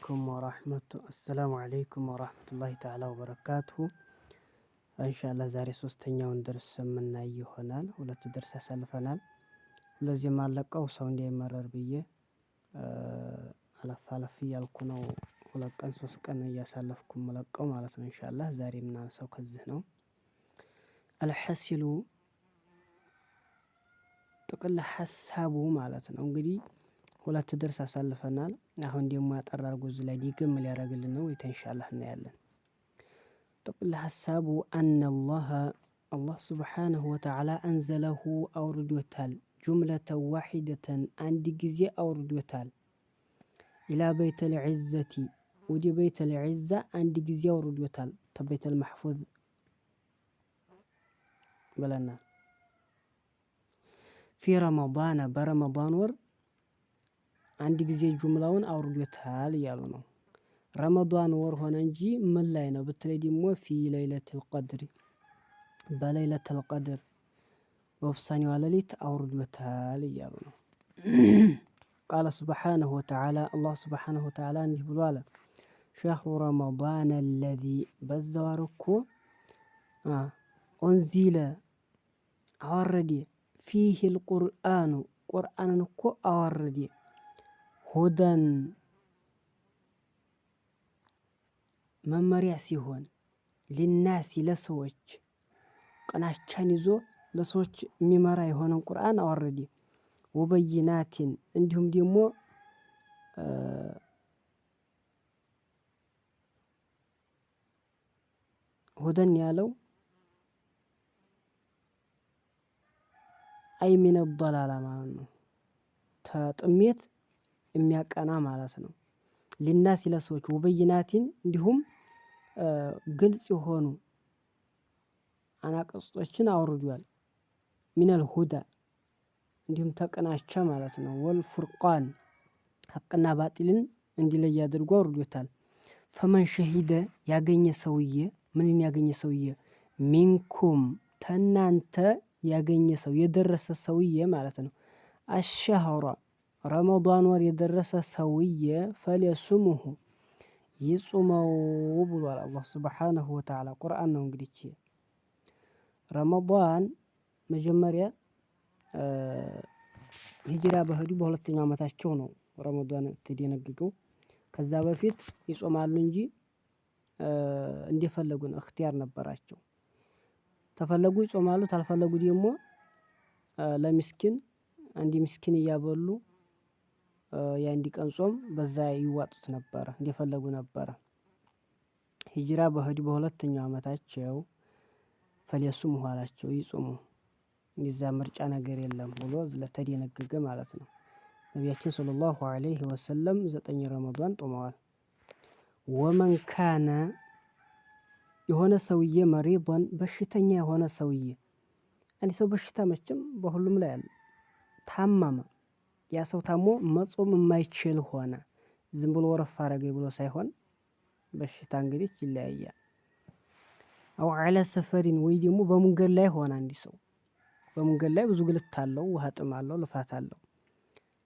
አሰላሙ አለይኩም ወራህመቱላሂ ተዓላ ወበረካቱሁ። ኢንሻአላህ ዛሬ ሶስተኛውን ደርስ የምናይ ይሆናል። ሁለት ደርስ ያሳልፈናል። ስለዚህ የማለቀው ሰው እንዳይመረር ብዬ አለፍ እያልኩ ነው። ሁለት ቀን ሶስት ቀን እያሳለፍኩ የምለቀው ማለት ነው። ኢንሻአላህ ዛሬ የምናነሳው ከዚህ ነው። አልሐሲሉ ጥቅል ሀሳቡ ማለት ነው። እንግዲህ ሁለት ደርስ አሳልፈናል። አሁን ደግሞ ያጠር አድርጎ እዚህ ላይ ዲግም ሊያደርግልን ነው። ኢንሻአላህ እናያለን። ጥቅል ሀሳቡ አላህ ሱብሓነሁ ወተዓላ አንዘለሁ አውርዶታል። ጁምለተን ዋሂደተን አንድ ጊዜ አውርዶታል። ኢላ በይተል ዒዘቲ ወደ በይተል ዒዛ አንድ ጊዜ አውርዶታል። ተበይተል መሕፉዝ ብለናል። ፊ ረመዳን በረመዳን ወር አንድ ጊዜ ጁምላውን አውርዶታል እያሉ ነው። ረመዳን ወር ሆነ እንጂ ምን ላይ ነው ብትለይ ደግሞ ፊ ለይለቱል ቀድር በለይለቱል ቀድር በውሳኔዋ ሌሊት አውርዶታል እያሉ ነው። ቃለ ሱብሓነሁ ወተዓላ አላህ ሱብሓነሁ ወተዓላ እንዲህ ብሎ አለ። ሸህሩ ረመዳን አለዚ በዛ ወር እኮ ኡንዚለ አወረደ ፊሂል ቁርአኑ ቁርአንን እኮ አወረደ ሁደን መመሪያ ሲሆን ሊናሲ ለሰዎች ቅናቻን ይዞ ለሰዎች የሚመራ የሆነን ቁርአን አወረደ። ወበይናቲን እንዲሁም ደግሞ ሁደን ያለው አይሚነ ዶላላ ማለት ነው። ተጥሜት የሚያቀና ማለት ነው። ሊናሲ ለሰዎች ወበይናቲን እንዲሁም ግልጽ የሆኑ አናቅስቶችን አውርዷል። ሚነል ሁዳ እንዲሁም ተቅናቻ ማለት ነው። ወልፉርቃን ሐቅና ባጢልን እንዲለይ አድርጎ አውርዶታል። ፈመን ሸሂደ ያገኘ ሰውዬ ምንን ያገኘ ሰውዬ ሚንኩም ተናንተ ያገኘ ሰው የደረሰ ሰውዬ ማለት ነው። አሸህራ ረመዳን ወር የደረሰ ሰውዬ ፈሊየሱሙሁ ይጹመው ብሏል አላህ ሱብሓነሁ ወተዓላ። ቁርአን ነው እንግዲህ ረመዳን መጀመሪያ ሂጅራ በሄዱ በሁለተኛው ዓመታቸው ነው ረመዳን የተደነገገው። ከዛ በፊት ይጾማሉ እንጂ እንደፈለጉ ነው፣ እክትያር ነበራቸው። ተፈለጉ ይጾማሉ፣ ታልፈለጉ ደግሞ ለሚስኪን አንድ ሚስኪን እያበሉ የአንድ ቀን ጾም በዛ ይዋጡት ነበረ፣ እንደፈለጉ ነበረ። ሂጅራ በሄዱ በሁለተኛው ዓመታቸው ፈሊየሱሙሁ አላቸው፣ ይጾሙ እንደዛ ምርጫ ነገር የለም ብሎ ለተደነገገ ማለት ነው። ነቢያችን ሰለላሁ ዐለይሂ ወሰለም 9 ረመዳን ጾመዋል። ወመን ካነ የሆነ ሰውዬ መሪዶን በሽተኛ የሆነ ሰውዬ አንድ ሰው በሽታ መቼም በሁሉም ላይ አለ። ታመመ፣ ያ ሰው ታሞ መጾም የማይችል ሆነ። ዝም ብሎ ወረፍ አረገ ብሎ ሳይሆን በሽታ እንግዲህ ይለያያል። አው ዐለ ሰፈሪን ወይ ደግሞ በመንገድ ላይ ሆነ። አንድ ሰው በመንገድ ላይ ብዙ ግልት አለው፣ ውሃ ጥም አለው፣ ልፋት አለው።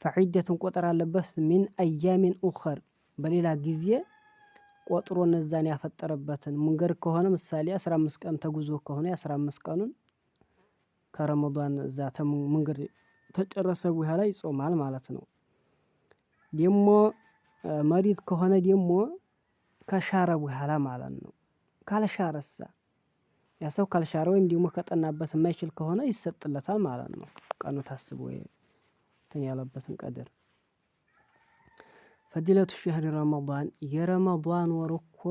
ፈዒደቱን ቆጠር አለበት ሚን አያሚን ኡኸር በሌላ ጊዜ ቆጥሮ እነዛን ያፈጠረበትን መንገድ ከሆነ ምሳሌ 15 ቀን ተጉዞ ከሆነ የ15 ቀኑን ከረመዳን እዛ መንገድ ተጨረሰ በኋላ ይጾማል ማለት ነው። ደግሞ መሪድ ከሆነ ደግሞ ከሻረ በኋላ ማለት ነው። ካልሻረሳ ያ ሰው ካልሻረ ወይም ደግሞ ከጠናበት የማይችል ከሆነ ይሰጥለታል ማለት ነው። ቀኑ ታስቦ እንትን ያለበትን ቀድር ፈዲለቱ ሸህሪ ረመዳን የረመዳን ወር እኮ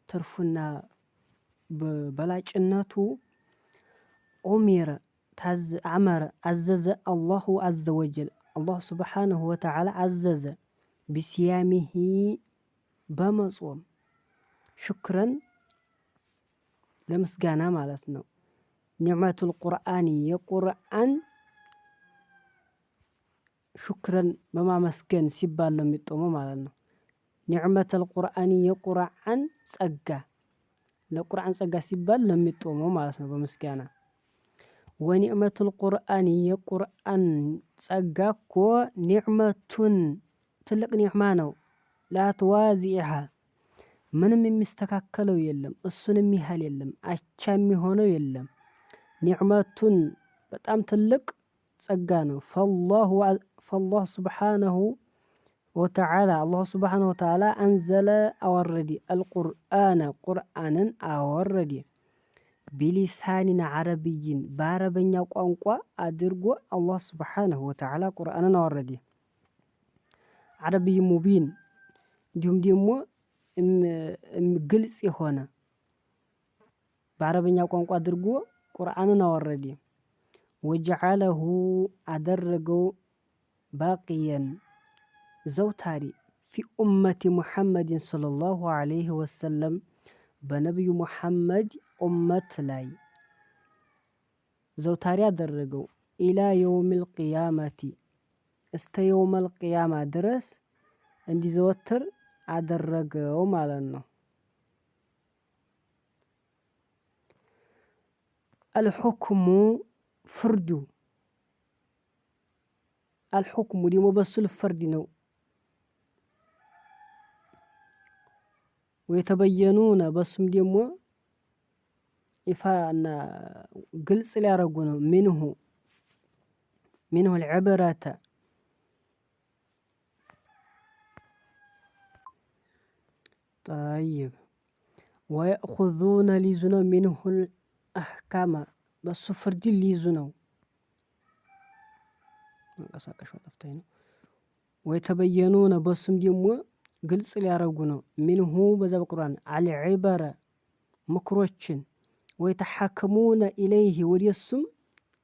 ትርፉና በላጭነቱ ኡሚረ አመረ አዘዘ አላሁ አዘ ወጀል አላህ ሱብሓነሁ ወተዓላ አዘዘ ቢሲያሚሂ በመጾም ሽክረን ለምስጋና ማለት ነው። ኒዕመቱል ቁርአኒ የቁርአን ሹክረን በማመስገን ሲባል ነው የሚጦመው ማለት ነው። ኒዕመተል ቁርአኒ የቁርአን ጸጋ ለቁርአን ጸጋ ሲባል ነው የሚጦመው ማለት ነው በምስጋና። ወኒዕመቱል ቁርአኒ የቁርአን ጸጋ እኮ ኒዕመቱን ትልቅ ኒዕማ ነው። ላትዋዚዕሃ ምንም የሚስተካከለው የለም፣ እሱን የሚያህል የለም፣ አቻ የሚሆነው የለም። ኒዕመቱን በጣም ትልቅ ጸጋ ነው። ፈላሁ ሱብሓነሁ ወተዓላ አላሁ ሱብሓነሁ ወተዓላ አንዘለ አወረደ አልቁርአነ ቁርአንን አወረደ ቢሊሳኒን ዓረብይን በአረበኛ ቋንቋ አድርጎ አላህ ሱብሓነሁ ወተዓላ ቁርአንን አወረደ። ዓረብይ ሙቢን እንዲሁም ደግሞ ግልጽ የሆነ በአረበኛ ቋንቋ አድርጎ ቁርአንን አወረደ። ወጀዓለሁ አደረገው ባቂየን ዘውታሪ ፊ ኡመቲ ሙሐመድን ሰለላሁ ዐለይሂ ወሰለም በነቢዩ ሙሐመድ ኡመት ላይ ዘውታሪ አደረገው። ኢላ የውሚል ቂያመቲ እስተ የውመል ቂያማ ድረስ እንዲዘወትር አደረገው ማለት ነው። አልሑክሙ ፍርዱ አልሑክሙ ደግሞ በሱ ልፈርድ ነው። ወየተበየኑነ በሱም ደግሞ ይፋና ግልጽ ሊያረጉ ነው። ሚንሁ ልዕብረተ ጠይብ ወየእኹዙነ ሊይዙ ነው። ሚንሁ ልአሕካመ በሱ ፍርድ ሊይዙ ነው። መንቀሳቀሻው ጠፍታኝ ነው። ወየተበየኑነ በሱም ደግሞ ግልጽ ሊያረጉ ነው። ሚንሁ በዛ በቁርአን አልዕበረ ምክሮችን ወየተሐከሙነ ኢለይህ ወደሱም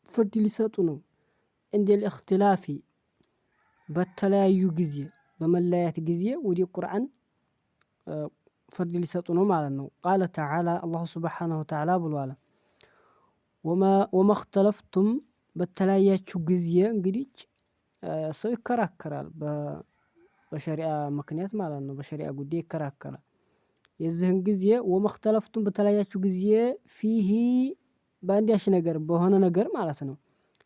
ፍርድ ሊሰጡ ነው። እንደል እክትላፊ በተለያዩ ጊዜ በመለያየት ጊዜ ወደ ቁርአን ፍርድ ሊሰጡ ነው ማለት ነው። ቃለ ተዓላ አላሁ ሱብሓነሁ ወተዓላ ብሏል። ወማ እክተለፍቱም በተለያያችሁ ጊዜ እንግዲህ ሰው ይከራከራል በሸሪዓ ምክንያት ማለት ነው። በሸሪዓ ጉዳይ ይከራከራል። የዚህን ጊዜ ወማ እክተለፍቱም በተለያያችሁ ጊዜ ፊሂ በአንዳች ነገር በሆነ ነገር ማለት ነው።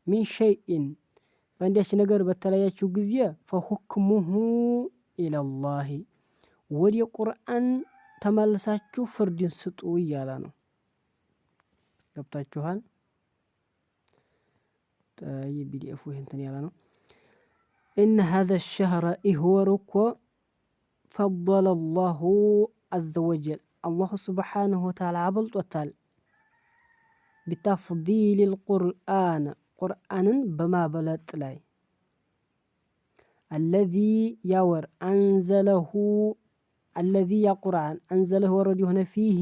ሚን ሸይኢን በአንዳች ነገር በተለያያችሁ ጊዜ ፈሁክሙሁ ኢለላሂ ወደ ቁርአን ተመልሳችሁ ፍርድን ስጡ እያለ ነው። ገብታችኋል? ጠይብ ቢዲኤፉ እንትን ያለ ነው። ኢነ ሀዘ ሸህረ ይህ ወር እኮ ፈደለ ላሁ አዘ ወጀል አላሁ ሱብሓነሁ ወተዓላ አበልጦታል። ቢተፍዲል ልቁርአን ቁርአንን በማበለጥ ላይ አለዚ ያወር አንዘለሁ አለዚ ያ ቁርአን አንዘለሁ ወረድ የሆነ ፊሂ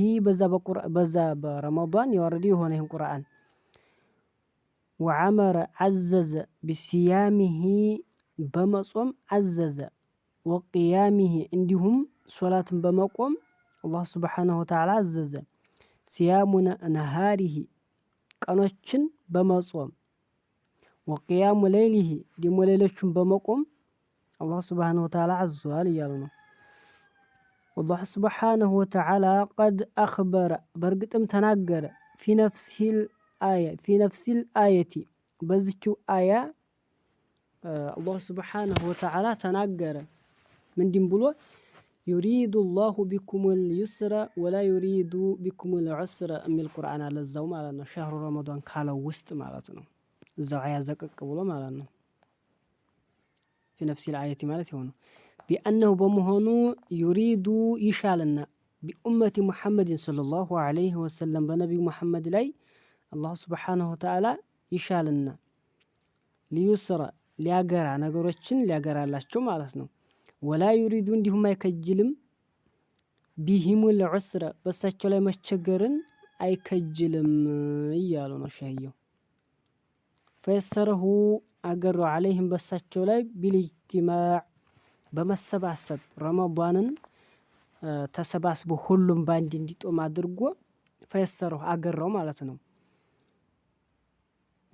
በዛ በረመዳን የወረደ የሆነ ይህን ቁርአን ወዓመረ አዘዘ ቢስያሚሂ በመጾም አዘዘ ወቅያሚሂ እንዲሁም ሶላትን በመቆም አላህ ሱብሓነሁ ወተዓላ አዘዘ። ሲያሙ ነሃሪሂ ቀኖችን በመጾም ወቅያሙ ሌይሊሂ ደግሞ ሌሎችን በመቆም አላህ ሱብሓነሁ ወተዓላ አዟል እያሉ ነው። አላህ ሱብሓነሁ ወተዓላ ቀድ አኽበረ በእርግጥም ተናገረ ፊ ነፍሲል አየቲ በዚችው አያ አላህ ሱብሓነሁ ወተዓላ ተናገረ። ምንድን ብሎ ዩሪዱ ላሁ ቢኩሙል ዩስረ ወላ ዩሪዱ ቢኩሙል ዑስረ የሚል ቁርአን አለ እዛው ማለት ነው። ሸህሩ ረመዳን ካለው ውስጥ ማለት ነው። እዛው አያ ዘቀቅ ብሎ ማለት ነው። ፊ ነፍሲል አየቲ ማለት የሆነው ቢአነሁ በመሆኑ ዩሪዱ ይሻልና ቢኡመቲ ሙሐመድን ሰለላሁ ዐለይሂ ወሰለም በነቢዩ ሙሐመድ ላይ አላሁ ሱብሓነሁ ወተዓላ ይሻልና ሊዩስረ ሊያገራ ነገሮችን ሊያገራላቸው ማለት ነው። ወላ ዩሪዱ እንዲሁም አይከጅልም ቢሂሙል ዑስረ በሳቸው ላይ መቸገርን አይከጅልም እያሉ ነው ሸህየው። ፈየሰረሁ አገረው ዐለይህም በሳቸው ላይ ቢልኢጅቲማዕ በመሰባሰብ ረመዳንን ተሰባስቦ ሁሉም ባንድ እንዲጦም አድርጎ ፈየሰረሁ አገረው ማለት ነው።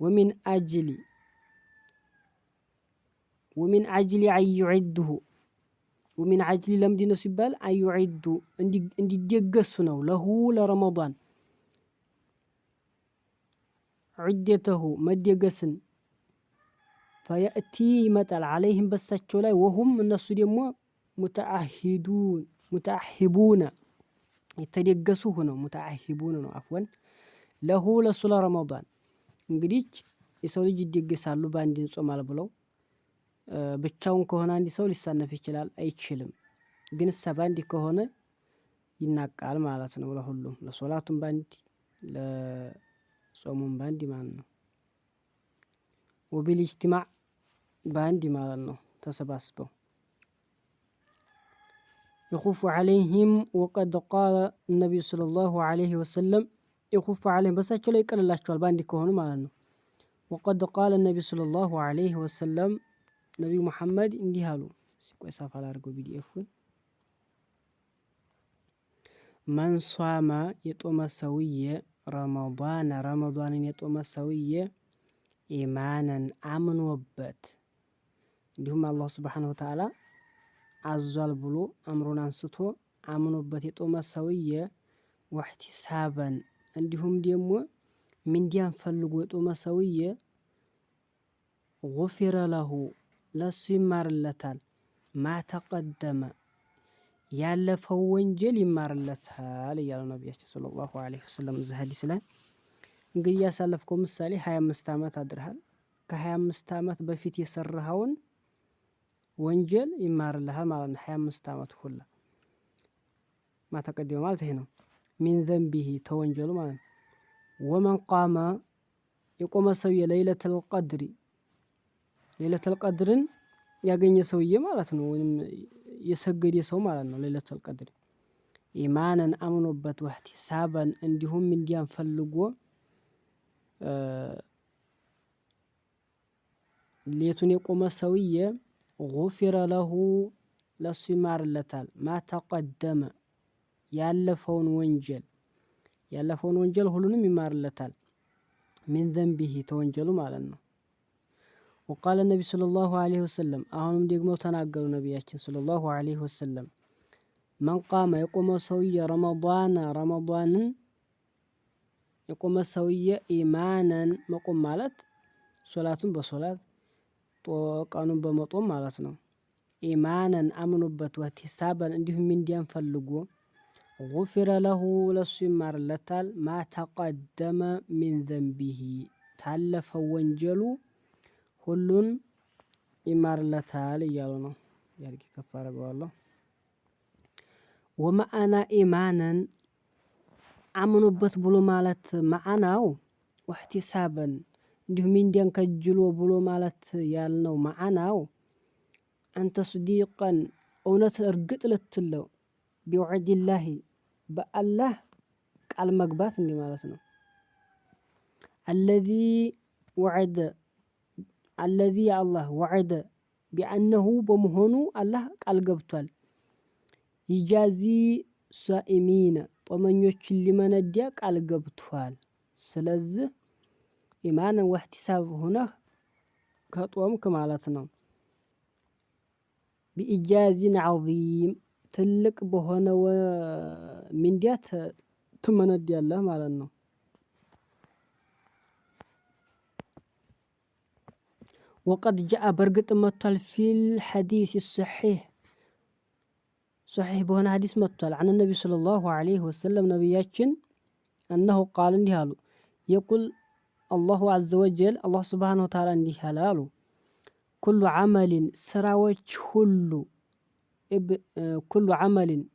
ወሚን አጅሊ አዩዒድሁ ወሚን አጅሊ ለምንድን ነው ሲባል አዩዒዱ እንዲደገሱ ነው። ለሁ ለረመዳን ዑደተሁ መደገስን ፈየእቲ ይመጣል ዐለይህም በሳቸው ላይ ወሁም እነሱ ደግሞ ሙተአሂቡነ የተደገሱ ሆነው ሙተአሂቡነ ነው አፍወን ለሁ ለሱ ለረመዳን እንግዲህ የሰው ልጅ ይደገሳሉ በአንድ እንጾማል ብለው ብቻውን ከሆነ አንድ ሰው ሊሳነፍ ይችላል አይችልም ግን በአንድ ከሆነ ይናቃል ማለት ነው ለሁሉም ለሶላቱም ባንድ ለጾሙም ባንድ ማለት ነው ወቢልኢጅቲማዕ ባንድ ማለት ነው ተሰባስበው يخف عليهم وقد قال النبي صلى الله عليه وسلم يخف عليهم በሳቸው ላይ ይቀልላቸዋል ባንድ ከሆኑ ማለት ነው وقد قال النبي صلى الله عليه وسلم ነብዩ መሐመድ እንዲህ አሉ ሲቆይ ሳፋ አድርገው ቢዲኤፉን من صام የጦመ ሰውዬ ረመዳንን የጦመ ሰውዬ ኢማናን አምኖበት እንዲሁም አላህ Subhanahu Wa Ta'ala አዟል ብሎ አምሮን አንስቶ አምኖበት የጦመ ሰውዬ ወህቲሳበን እንዲሁም ደግሞ ምንዲያን ፈልጎ የጦመ ሰውዬ غفر له ለሱ ይማርለታል ማተቀደመ ያለፈው ወንጀል ይማርለታል እያሉ ነብያችን ሰለላሁ ዐለይሂ ወሰለም እዚህ ሐዲስ ላይ እንግዲህ ያሳለፍከው ምሳሌ 25 ዓመት አድርሃል ከ25 ዓመት በፊት የሰራኸውን ወንጀል ይማርልሃል ማለት ነው 25 ዓመት ሁላ ማተቀደመ ማለት ይሄ ነው ሚን ዘንቢሂ ተወንጀሉ ማለት ነው ወመን ቃመ የቆመ ሰውዬ ለይለቱል ቀድርን ያገኘ ሰውዬ ማለት ነው ወይም የሰገደ ሰው ማለት ነው ለይለቱል ቀድር ኢማናን አምኖበት ወህቲሳበን እንዲሁም እንዲያን ፈልጎ ሌቱን የቆመ ሰውዬ غفر له ለሱ ይማርለታል ማተቀደመ ያለፈውን ወንጀል ሁሉንም ይማርለታል ሚን ዘንቢሂ ተወንጀሉ ማለት ነው وقال النبي صلى الله عليه وسلم አሁንም ደግሞ ተናገሩ ነብያችን صلى الله عليه وسلم من قام የቆመ ሰውዬ ረመዳንን የቆመ ሰውዬ ኢማናን መቆም ማለት ሶላቱን በሶላት ቀኑን በመጦም ማለት ነው ኢማናን አምኖበት ወህቲሳበን እንዲሁም እንዲያን ፈልጎ غفر له ለሱ ይማርለታል ማተቀደመ ሚን ዘንቢሂ ታለፈው ወንጀሉ ሁሉን ይማርለታል እያሉ ነው ያርቂ ከፍ አደርገዋለሁ ወማአና ኢማናን አምኖበት ብሎ ማለት ማአናው ወህቲሳበን እንዲሁም እንዲያን ከጅሎ ብሎ ማለት ያልነው ማአናው አንተ صديقን እውነት እርግጥ ልትለው ቢወዕድላሂ በአላህ ቃል መግባት እንዲህ ማለት ነው الذي الله وعد بأنه በመሆኑ አላህ ቃል ገብቷል ይጃዚ ሷኢሚን ጦመኞችን ሊመነዲያ ቃል ገብቷል ስለዚህ ኢማን ወህቲሳብ ሆነህ ከጦምክ ማለት ነው ቢኢጃዚን ዐዚም ትልቅ በሆነ ምንዲያት ትመነዲያለህ ማለት ነው وقد جاء برقط مطل في الحديث الصحيح በሆነ ሐዲስ መጥቷል عن النبي صلى الله عليه وسلم ነብያችን أنه قال እንዲህ አሉ يقول الله عز وجل الله سبحانه وتعالى እንዲህ አሉ كل عمل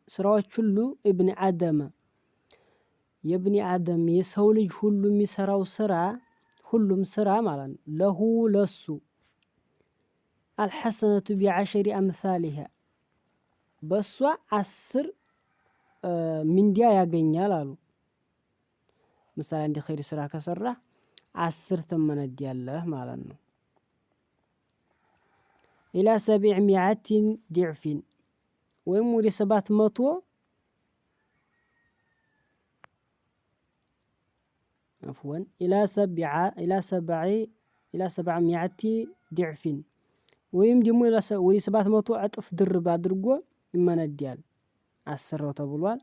ስራዎች ሁሉ ابن آدم የብኒ አደም የሰው ልጅ ሁሉ የሚሰራው ስራ ሁሉም ስራ ማለት ነው ለሁ ለሱ الحسنة بعشر أمثالها በሷ 10 ምንዲያ ያገኛል አሉ ምሳሌ እንደ ኸይር ስራ ከሰራ 10 ትመነዲያለህ ማለት ነው ኢላ 700 ضعف ወይም ወደ 700 عفوا إلى 700 ضعف ወይም ደግሞ ወደ 700 እጥፍ ድርብ አድርጎ ይመነዲያል 10 ተብሏል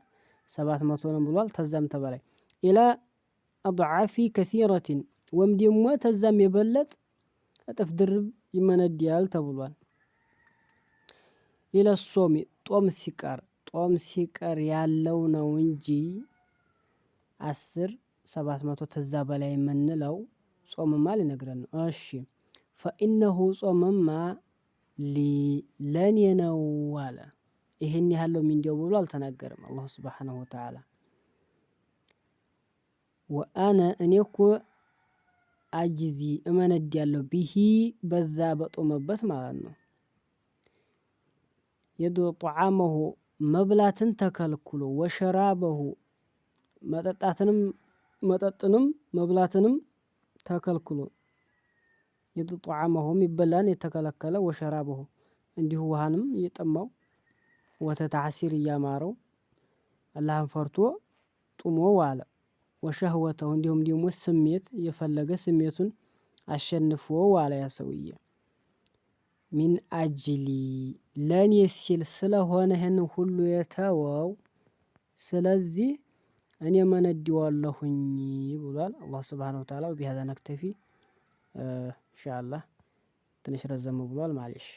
700 ነው ብሏል ተዛም ተበላይ ኢላ አضعاف كثيرة ወይም ደግሞ ተዛም የበለጥ እጥፍ ድርብ ይመነዲያል ተብሏል ኢለሶሚ ጦም ሲቀር ያለው ነው እንጂ 10,700 ተዛ በላይ የምንለው ጾምማ ሊነግረን ነው። እሺ ፈኢነሁ ጾምማ ለኔ ነው አለ። ይሄን ያህል ሚንዲያው ብሎ አልተናገርም አላህ ሱብሓነሁ ወተዓላ። ወአነ እኔ እኮ አጅዚ እመነዳለሁ ቢሂ በዛ በጦመበት ማለት ነው። የዱ ጧዓመሁ መብላትን ተከልክሎ ወሸራበሁ መጠጥንም መብላትንም ተከልክሎ የዱ ጧዓመሁ የሚበላን የተከለከለ ወሸራበሁ እንዲሁ ውሃንም እየጠማው ወተት ዓሲር እያማረው አላህን ፈርቶ ጡሞ ዋለ። ወሸህወተሁ እንዲሁም ደግሞ ስሜት የፈለገ ስሜቱን አሸንፎ ዋለ ያ ሰውዬ። ሚን አጅሊ ለኔ ሲል ስለሆነ ይህን ሁሉ የተወው ስለዚህ እኔ መነዲዋለሁኝ ብሏል አላህ ሱብሓነሁ ወተዓላ። ወቢሀዛ ነክተፊ ኢንሻአላህ ትንሽ ረዘም ብሏል ማለሽ